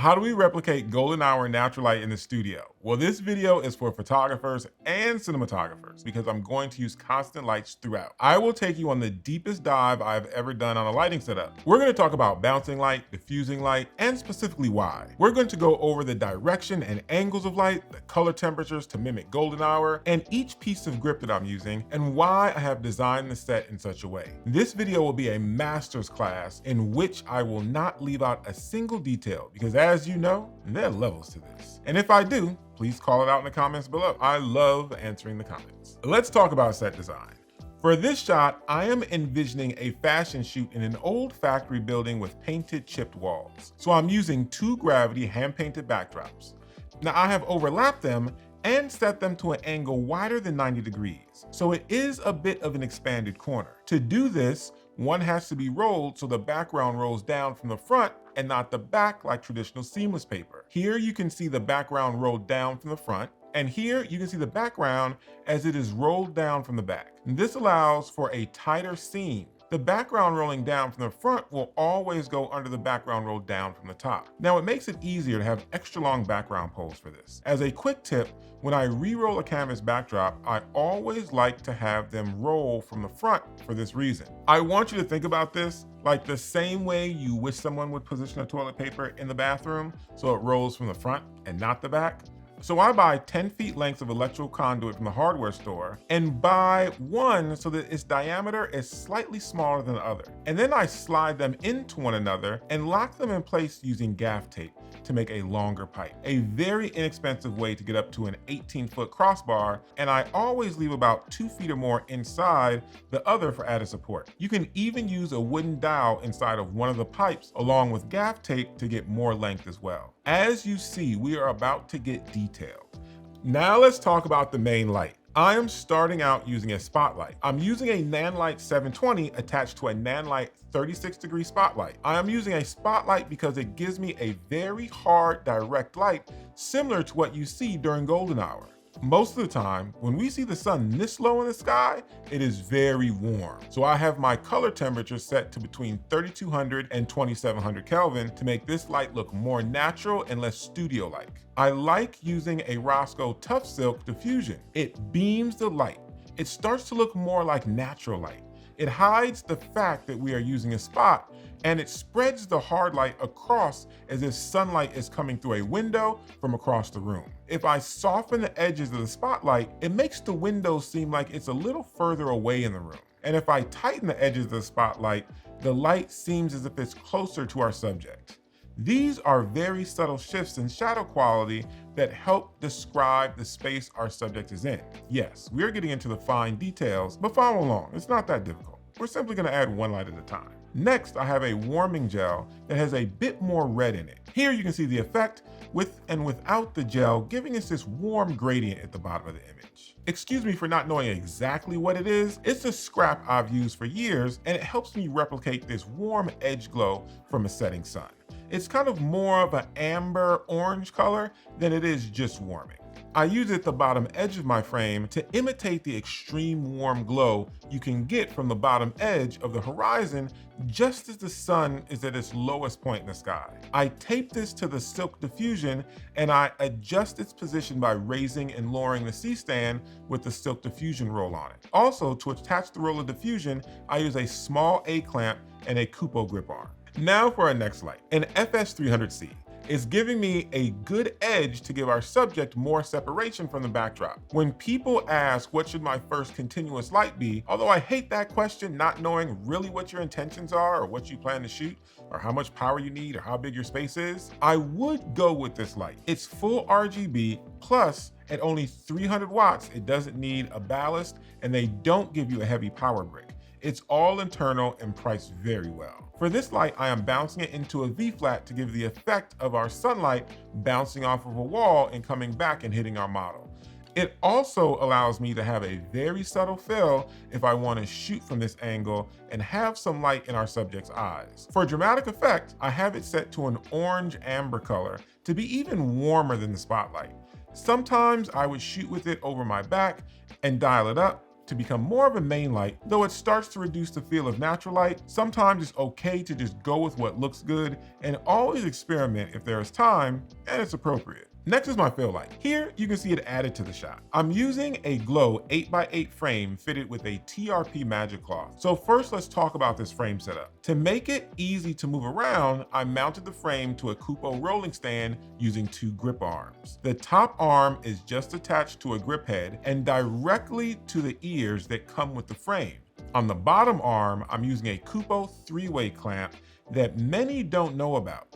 How do we replicate golden hour natural light in the studio? Well, this video is for photographers and cinematographers because I'm going to use constant lights throughout. I will take you on the deepest dive I've ever done on a lighting setup. We're going to talk about bouncing light, diffusing light, and specifically why. We're going to go over the direction and angles of light, the color temperatures to mimic golden hour, and each piece of grip that I'm using, and why I have designed the set in such a way. This video will be a master's class in which I will not leave out a single detail because, as you know, there are levels to this. And if I do, please call it out in the comments below. I love answering the comments. Let's talk about set design. For this shot, I am envisioning a fashion shoot in an old factory building with painted chipped walls. So I'm using two gravity hand-painted backdrops. Now I have overlapped them and set them to an angle wider than 90 degrees. So it is a bit of an expanded corner. To do this, one has to be rolled so the background rolls down from the front and not the back like traditional seamless paper. Here you can see the background rolled down from the front, and here you can see the background as it is rolled down from the back. And this allows for a tighter seam. The background rolling down from the front will always go under the background rolled down from the top. Now it makes it easier to have extra long background poles for this. As a quick tip, when I re-roll a canvas backdrop, I always like to have them roll from the front for this reason. I want you to think about this like the same way you wish someone would position a toilet paper in the bathroom so it rolls from the front and not the back. So I buy 10 feet lengths of electrical conduit from the hardware store and buy one so that its diameter is slightly smaller than the other. And then I slide them into one another and lock them in place using gaff tape to make a longer pipe. A very inexpensive way to get up to an 18-foot crossbar, and I always leave about 2 feet or more inside the other for added support. You can even use a wooden dowel inside of one of the pipes along with gaff tape to get more length as well. As you see, we are about to get detailed. Now let's talk about the main light. I am starting out using a spotlight. I'm using a Nanlite 720 attached to a Nanlite 36-degree spotlight. I am using a spotlight because it gives me a very hard direct light similar to what you see during golden hour. Most of the time, when we see the sun this low in the sky, it is very warm. So I have my color temperature set to between 3200 and 2700 Kelvin to make this light look more natural and less studio-like. I like using a Roscoe Tough Silk diffusion. It beams the light. It starts to look more like natural light. It hides the fact that we are using a spot, and it spreads the hard light across as if sunlight is coming through a window from across the room. If I soften the edges of the spotlight, it makes the window seem like it's a little further away in the room. And if I tighten the edges of the spotlight, the light seems as if it's closer to our subject. These are very subtle shifts in shadow quality that help describe the space our subject is in. Yes, we're getting into the fine details, but follow along, it's not that difficult. We're simply gonna add one light at a time. Next, I have a warming gel that has a bit more red in it. Here you can see the effect with and without the gel, giving us this warm gradient at the bottom of the image. Excuse me for not knowing exactly what it is. It's a scrap I've used for years, and it helps me replicate this warm edge glow from a setting sun. It's kind of more of an amber orange color than it is just warming. I use it at the bottom edge of my frame to imitate the extreme warm glow you can get from the bottom edge of the horizon just as the sun is at its lowest point in the sky. I tape this to the silk diffusion and I adjust its position by raising and lowering the C-stand with the silk diffusion roll on it. Also, to attach the roll of diffusion, I use a small A-clamp and a Cupo grip arm. Now for our next light, an FS300C. It's giving me a good edge to give our subject more separation from the backdrop. When people ask what should my first continuous light be, although I hate that question, not knowing really what your intentions are or what you plan to shoot or how much power you need or how big your space is, I would go with this light. It's full RGB, plus at only 300 watts, it doesn't need a ballast, and they don't give you a heavy power brick. It's all internal and priced very well. For this light, I am bouncing it into a V-flat to give the effect of our sunlight bouncing off of a wall and coming back and hitting our model. It also allows me to have a very subtle fill if I want to shoot from this angle and have some light in our subject's eyes. For dramatic effect, I have it set to an orange amber color to be even warmer than the spotlight. Sometimes I would shoot with it over my back and dial it up to become more of a main light. Though it starts to reduce the feel of natural light, sometimes it's okay to just go with what looks good and always experiment if there is time and it's appropriate. Next is my fill light. Here you can see it added to the shot. I'm using a glow 8x8 frame fitted with a TRP magic cloth. So first let's talk about this frame setup. To make it easy to move around, I mounted the frame to a Kupo rolling stand using 2 grip arms. The top arm is just attached to a grip head and directly to the ears that come with the frame. On the bottom arm, I'm using a Kupo 3-way clamp that many don't know about,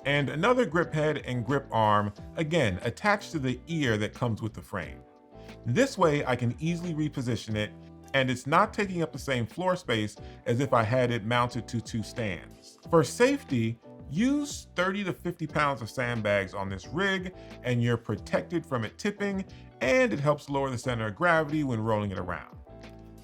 and another grip head and grip arm, again, attached to the ear that comes with the frame. This way I can easily reposition it, and it's not taking up the same floor space as if I had it mounted to 2 stands. For safety, use 30 to 50 pounds of sandbags on this rig, and you're protected from it tipping, and it helps lower the center of gravity when rolling it around.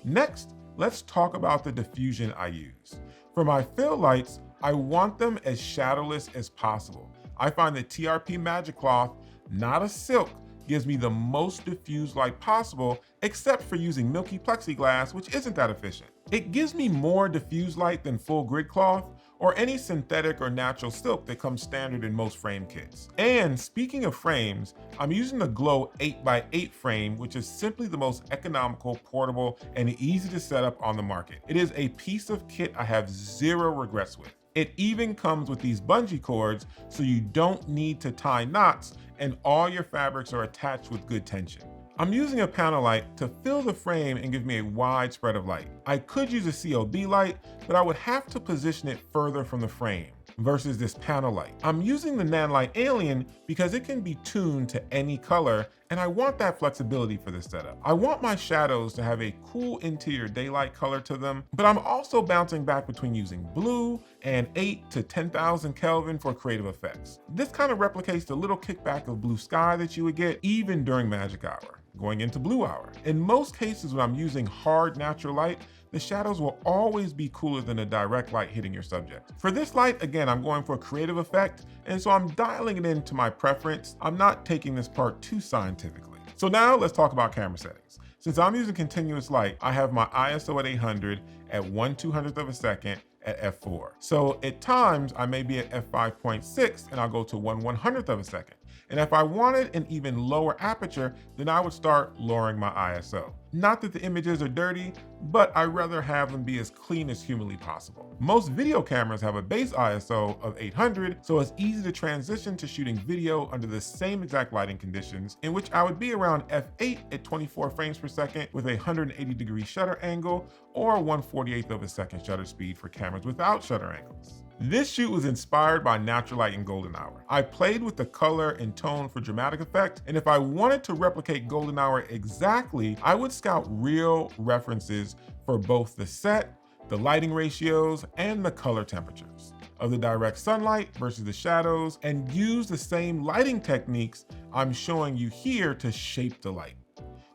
Next, let's talk about the diffusion I use. For my fill lights, I want them as shadowless as possible. I find the TRP magic cloth, not a silk, gives me the most diffused light possible, except for using milky plexiglass, which isn't that efficient. It gives me more diffused light than full grid cloth or any synthetic or natural silk that comes standard in most frame kits. And speaking of frames, I'm using the Glow 8x8 frame, which is simply the most economical, portable, and easy to set up on the market. It is a piece of kit I have zero regrets with. It even comes with these bungee cords, so you don't need to tie knots, and all your fabrics are attached with good tension. I'm using a panel light to fill the frame and give me a wide spread of light. I could use a COB light, but I would have to position it further from the frame versus this panel light. I'm using the Nanlite Alien because it can be tuned to any color, and I want that flexibility for this setup. I want my shadows to have a cool interior daylight color to them, but I'm also bouncing back between using blue and 8 to 10,000 Kelvin for creative effects. This kind of replicates the little kickback of blue sky that you would get even during magic hour, going into blue hour. In most cases when I'm using hard natural light, the shadows will always be cooler than the direct light hitting your subject. For this light, again, I'm going for a creative effect, and so I'm dialing it into my preference. I'm not taking this part too scientifically. So now let's talk about camera settings. Since I'm using continuous light, I have my ISO at 800 at 1/200th of a second at f4. So at times I may be at f5.6 and I'll go to 1/100th of a second. And if I wanted an even lower aperture, then I would start lowering my ISO. Not that the images are dirty, but I'd rather have them be as clean as humanly possible. Most video cameras have a base ISO of 800, so it's easy to transition to shooting video under the same exact lighting conditions, in which I would be around f8 at 24 frames per second with a 180-degree shutter angle, or 1/48th of a second shutter speed for cameras without shutter angles. This shoot was inspired by natural light and golden hour. I played with the color and tone for dramatic effect, and if I wanted to replicate golden hour exactly, I would scout real references for both the set, the lighting ratios, and the color temperatures of the direct sunlight versus the shadows, and use the same lighting techniques I'm showing you here to shape the light.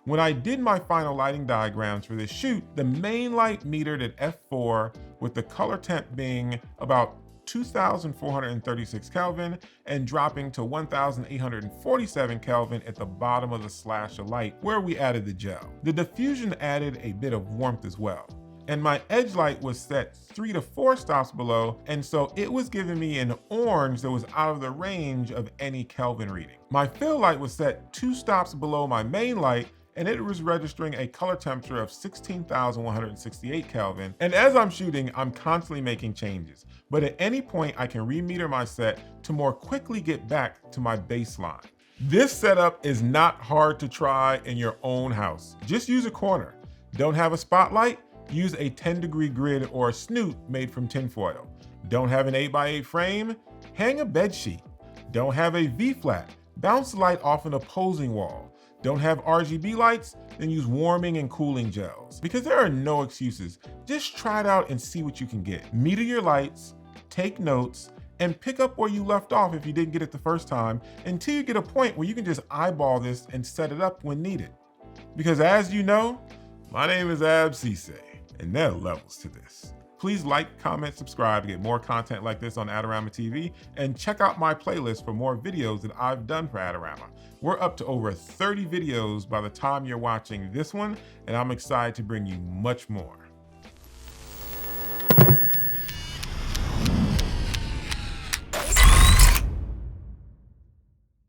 When I did my final lighting diagrams for this shoot, the main light metered at f4 with the color temp being about 2,436 Kelvin and dropping to 1,847 Kelvin at the bottom of the slash of light where we added the gel. The diffusion added a bit of warmth as well. And my edge light was set 3 to 4 stops below, and so it was giving me an orange that was out of the range of any Kelvin reading. My fill light was set 2 stops below my main light, and it was registering a color temperature of 16,168 Kelvin. And as I'm shooting, I'm constantly making changes, but at any point I can remeter my set to more quickly get back to my baseline. This setup is not hard to try in your own house. Just use a corner. Don't have a spotlight? Use a 10-degree grid or a snoot made from tinfoil. Don't have an 8x8 frame? Hang a bed sheet. Don't have a V-flat? Bounce the light off an opposing wall. Don't have RGB lights? Then use warming and cooling gels. Because there are no excuses. Just try it out and see what you can get. Meter your lights, take notes, and pick up where you left off if you didn't get it the first time, until you get a point where you can just eyeball this and set it up when needed. Because as you know, my name is Sesay, and there are levels to this. Please like, comment, subscribe to get more content like this on Adorama TV, and check out my playlist for more videos that I've done for Adorama. We're up to over 30 videos by the time you're watching this one, and I'm excited to bring you much more.